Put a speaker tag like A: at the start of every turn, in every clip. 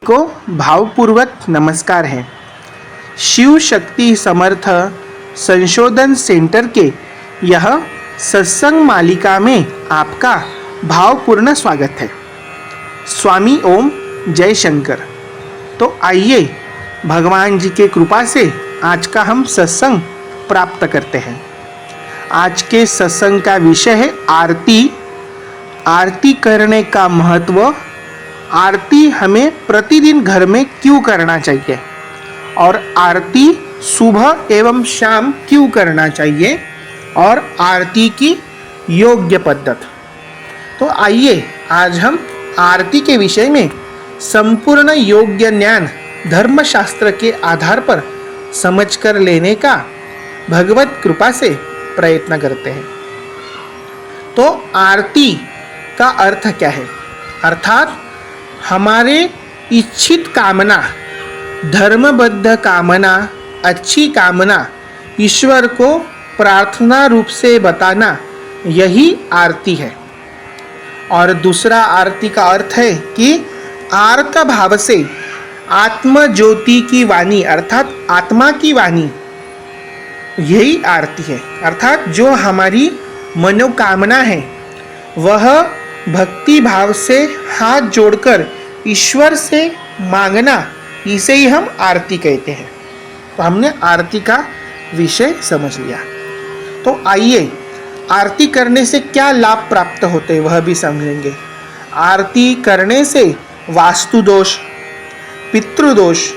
A: को भावपूर्वक नमस्कार है। शिव शक्ति समर्थ संशोधन सेंटर के यह सत्संग मालिका में आपका भावपूर्ण स्वागत है। स्वामी ओम जय शंकर। तो आइए भगवान जी के कृपा से आज का हम सत्संग प्राप्त करते हैं। आज के सत्संग का विषय है आरती। आरती करने का महत्व, आरती हमें प्रतिदिन घर में क्यों करना चाहिए और आरती सुबह एवं शाम क्यों करना चाहिए और आरती की योग्य पद्धति। तो आइए आज हम आरती के विषय में संपूर्ण योग्य ज्ञान धर्मशास्त्र के आधार पर समझकर लेने का भगवत कृपा से प्रयत्न करते हैं। तो आरती का अर्थ क्या है? अर्थात हमारे इच्छित कामना, धर्मबद्ध कामना, अच्छी कामना ईश्वर को प्रार्थना रूप से बताना, यही आरती है। और दूसरा आरती का अर्थ है कि आर्त भाव से आत्म ज्योति की वाणी अर्थात आत्मा की वाणी, यही आरती है। अर्थात जो हमारी मनोकामना है वह भक्ति भाव से हाथ जोड़कर ईश्वर से मांगना, इसे ही हम आरती कहते हैं। तो हमने आरती का विषय समझ लिया। तो आइए आरती करने से क्या लाभ प्राप्त होते हैं वह भी समझेंगे। आरती करने से वास्तु दोष, पितृदोष,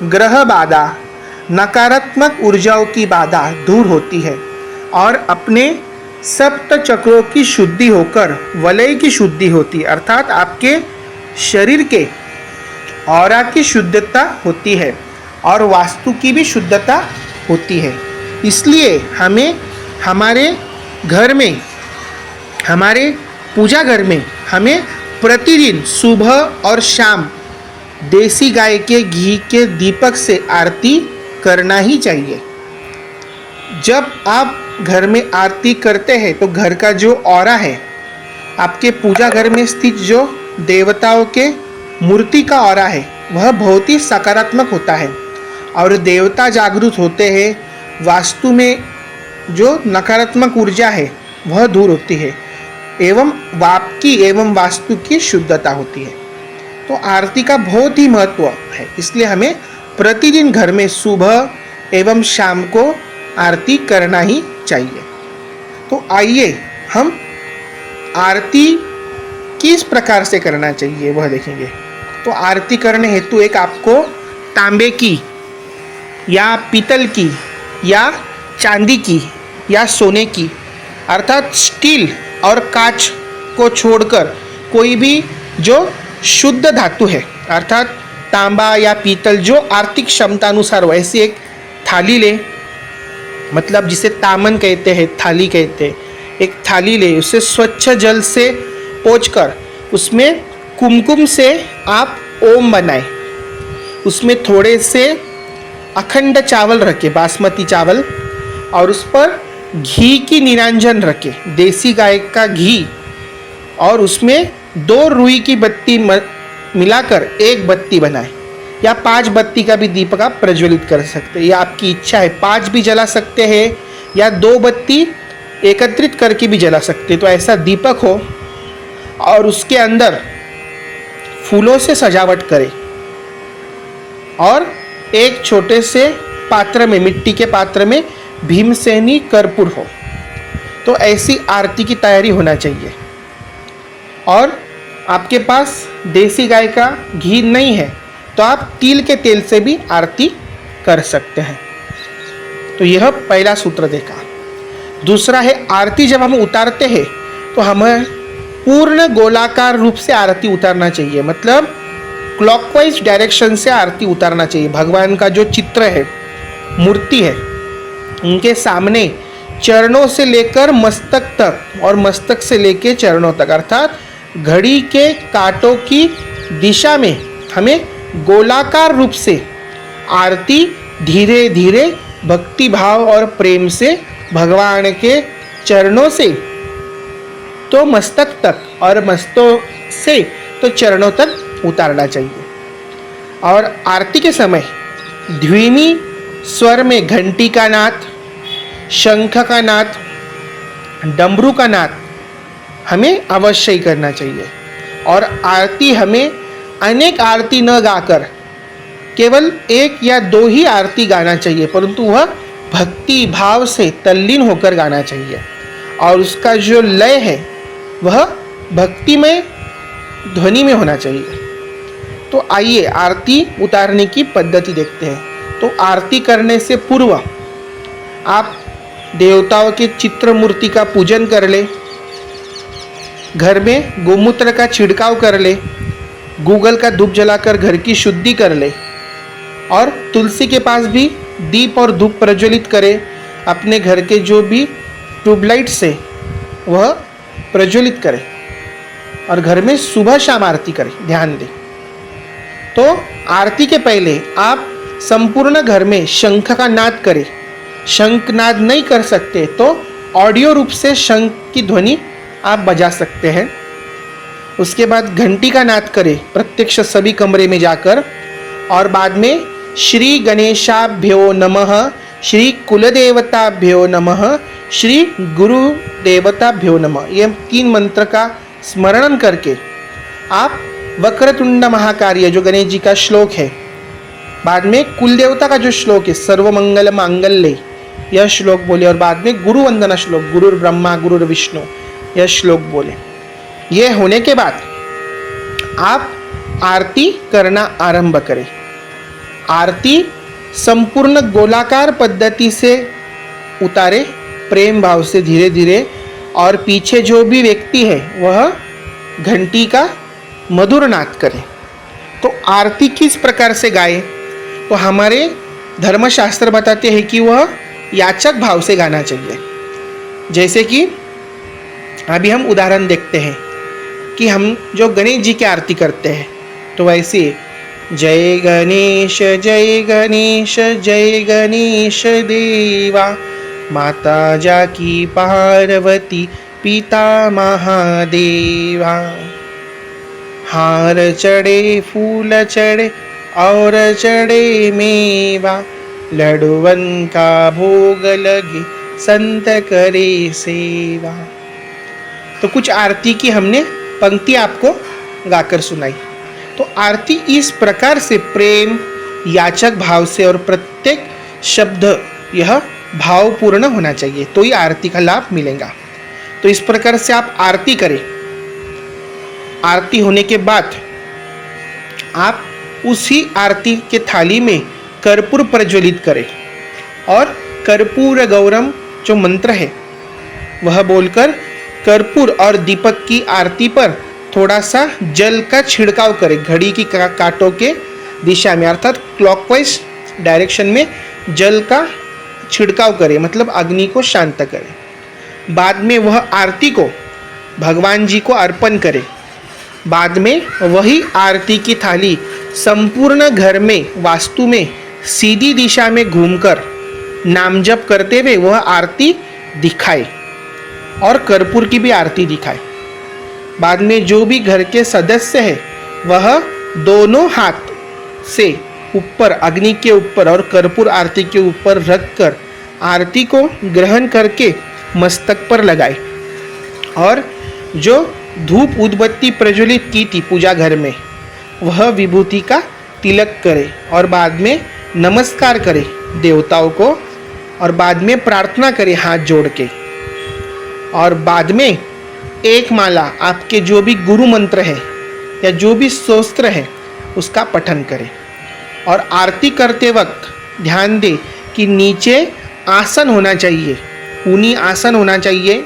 A: ग्रह बाधा, नकारात्मक ऊर्जाओं की बाधा दूर होती है और अपने सप्त चक्रों की शुद्धि होकर वलय की शुद्धि होती है। अर्थात आपके शरीर के ऑरा की शुद्धता होती है और वास्तु की भी शुद्धता होती है। इसलिए हमें हमारे घर में, हमारे पूजा घर में हमें प्रतिदिन सुबह और शाम देसी गाय के घी के दीपक से आरती करना ही चाहिए। जब आप घर में आरती करते हैं तो घर का जो ऑरा है, आपके पूजा घर में स्थित जो देवताओं के मूर्ति का ऑरा है, वह बहुत ही सकारात्मक होता है और देवता जागृत होते हैं। वास्तु में जो नकारात्मक ऊर्जा है वह दूर होती है एवं आपकी एवं वास्तु की शुद्धता होती है। तो आरती का बहुत ही महत्व है, इसलिए हमें प्रतिदिन घर में सुबह एवं शाम को आरती करना ही चाहिए। तो आइए हम आरती किस प्रकार से करना चाहिए वह देखेंगे। तो आरती करने हेतु एक आपको तांबे की या पीतल की या चांदी की या सोने की अर्थात स्टील और कांच को छोड़कर कोई भी जो शुद्ध धातु है अर्थात तांबा या पीतल जो आर्थिक क्षमता अनुसार वैसी एक थाली ले, मतलब जिसे तामन कहते हैं, थाली कहते हैं, एक थाली ले, उसे स्वच्छ जल से पोंछकर उसमें कुमकुम से आप ओम बनाएं। उसमें थोड़े से अखंड चावल रखे, बासमती चावल, और उस पर घी की निरंजन रखे, देसी गाय का घी, और उसमें 2 रुई की बत्ती मिलाकर एक बत्ती बनाएं या 5 बत्ती का भी दीपक आप प्रज्वलित कर सकते हैं। यह आपकी इच्छा है, 5 भी जला सकते हैं या 2 बत्ती एकत्रित करके भी जला सकते हैं। तो ऐसा दीपक हो और उसके अंदर फूलों से सजावट करें और एक छोटे से पात्र में, मिट्टी के पात्र में भीमसेनी कर्पूर हो। तो ऐसी आरती की तैयारी होना चाहिए। और आपके पास देसी गाय का घी नहीं है तो आप तिल के तेल से भी आरती कर सकते हैं। तो यह पहला सूत्र देखा। दूसरा है आरती जब हम उतारते हैं तो हमें पूर्ण गोलाकार रूप से आरती उतारना चाहिए, मतलब क्लॉकवाइज डायरेक्शन से आरती उतारना चाहिए। भगवान का जो चित्र है, मूर्ति है, उनके सामने चरणों से लेकर मस्तक तक और मस्तक से लेकर चरणों तक अर्थात घड़ी के कांटों की दिशा में हमें गोलाकार रूप से आरती धीरे धीरे भक्ति भाव और प्रेम से भगवान के चरणों से तो मस्तक तक और मस्तों से तो चरणों तक उतारना चाहिए। और आरती के समय धीमी स्वर में घंटी का नाद, शंख का नाद, डमरू का नाद हमें अवश्य ही करना चाहिए। और आरती हमें अनेक आरती न गाकर केवल एक या दो ही आरती गाना चाहिए, परंतु वह भक्ति भाव से तल्लीन होकर गाना चाहिए और उसका जो लय है वह भक्तिमय ध्वनि में होना चाहिए। तो आइए आरती उतारने की पद्धति देखते हैं। तो आरती करने से पूर्व आप देवताओं के चित्र मूर्ति का पूजन कर ले, घर में गोमूत्र का छिड़काव कर ले, गूगल का धूप जलाकर घर की शुद्धि कर ले और तुलसी के पास भी दीप और धूप प्रज्वलित करे। अपने घर के जो भी ट्यूबलाइट से वह प्रज्वलित करे और घर में सुबह शाम आरती करे, ध्यान दें। तो आरती के पहले आप संपूर्ण घर में शंख का नाद करें। शंख नाद नहीं कर सकते तो ऑडियो रूप से शंख की ध्वनि आप बजा सकते हैं। उसके बाद घंटी का नाद करें प्रत्यक्ष सभी कमरे में जाकर और बाद में श्री गणेशाभ्यो नमः, श्री कुलदेवताभ्यो नमः, श्री गुरु देवताभ्यो नमः, ये 3 मंत्र का स्मरण करके आप वक्रतुंड महाकार्य जो गणेश जी का श्लोक है, बाद में कुल देवता का जो श्लोक है सर्वमंगल मांगल्ये, यह श्लोक बोले और बाद में गुरु वंदना श्लोक गुरुर् ब्रह्मा गुरुर् विष्णु, यह श्लोक बोले। यह होने के बाद आप आरती करना आरंभ करें। आरती संपूर्ण गोलाकार पद्धति से उतारे, प्रेम भाव से धीरे धीरे, और पीछे जो भी व्यक्ति है वह घंटी का मधुर नाद करे। तो आरती किस प्रकार से गाए? तो हमारे धर्मशास्त्र बताते हैं कि वह याचक भाव से गाना चाहिए। जैसे कि अभी हम उदाहरण देखते हैं कि हम जो गणेश जी की आरती करते हैं तो वैसे जय गणेश जय गणेश देवा, माता जाकी पार्वती पिता महादेवा, हार चढ़े फूल चढ़े और चढ़े मेवा, लड्डुवन का भोग लगे संत करे सेवा। तो कुछ आरती की हमने पंक्ति आपको गाकर सुनाई। तो आरती इस प्रकार से प्रेम याचक भाव से और प्रत्येक शब्द यह भावपूर्ण होना चाहिए, तो ही आरती का लाभ मिलेगा। तो इस प्रकार से आप आरती करें। आरती होने के बाद आप उसी आरती के थाली में कर्पूर प्रज्वलित करें और कर्पूर गौरम जो मंत्र है वह बोलकर कर्पूर और दीपक की आरती पर थोड़ा सा जल का छिड़काव करें घड़ी की कांटों के दिशा में, अर्थात क्लॉकवाइज डायरेक्शन में जल का छिड़काव करें, मतलब अग्नि को शांत करें। बाद में वह आरती को भगवान जी को अर्पण करें। बाद में वही आरती की थाली संपूर्ण घर में वास्तु में सीधी दिशा में घूमकर नाम जप करते हुए वह आरती दिखाए और कर्पूर की भी आरती दिखाए। बाद में जो भी घर के सदस्य है वह दोनों हाथ से ऊपर अग्नि के ऊपर और कर्पूर आरती के ऊपर रखकर आरती को ग्रहण करके मस्तक पर लगाए और जो धूप उदबत्ती प्रज्वलित की थी पूजा घर में वह विभूति का तिलक करे और बाद में नमस्कार करे देवताओं को और बाद में प्रार्थना करे हाथ जोड़ के, और बाद में एक माला आपके जो भी गुरु मंत्र है या जो भी स्तोत्र है उसका पठन करें। और आरती करते वक्त ध्यान दें कि नीचे आसन होना चाहिए, ऊनी आसन होना चाहिए,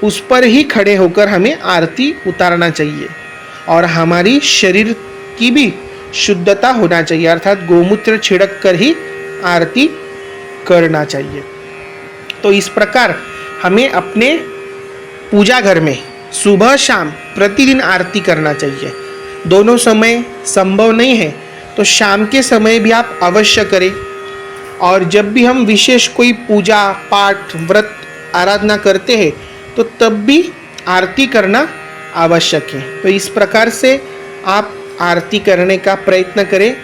A: उस पर ही खड़े होकर हमें आरती उतारना चाहिए और हमारी शरीर की भी शुद्धता होना चाहिए, अर्थात गोमूत्र छिड़क कर ही आरती करना चाहिए। तो इस प्रकार हमें अपने पूजा घर में सुबह शाम प्रतिदिन आरती करना चाहिए। दोनों समय संभव नहीं है तो शाम के समय भी आप अवश्य करें। और जब भी हम विशेष कोई पूजा पाठ व्रत आराधना करते हैं तो तब भी आरती करना आवश्यक है। तो इस प्रकार से आप आरती करने का प्रयत्न करें।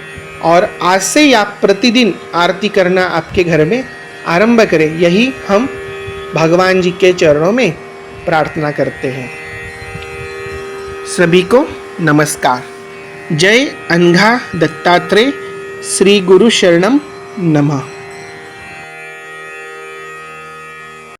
A: और आज से ही आप प्रतिदिन आरती करना आपके घर में आरंभ करें। यही हम भगवान जी के चरणों में प्रार्थना करते हैं। सभी को नमस्कार। जय अनघा दत्तात्रेय। श्री गुरु शरणम नमः।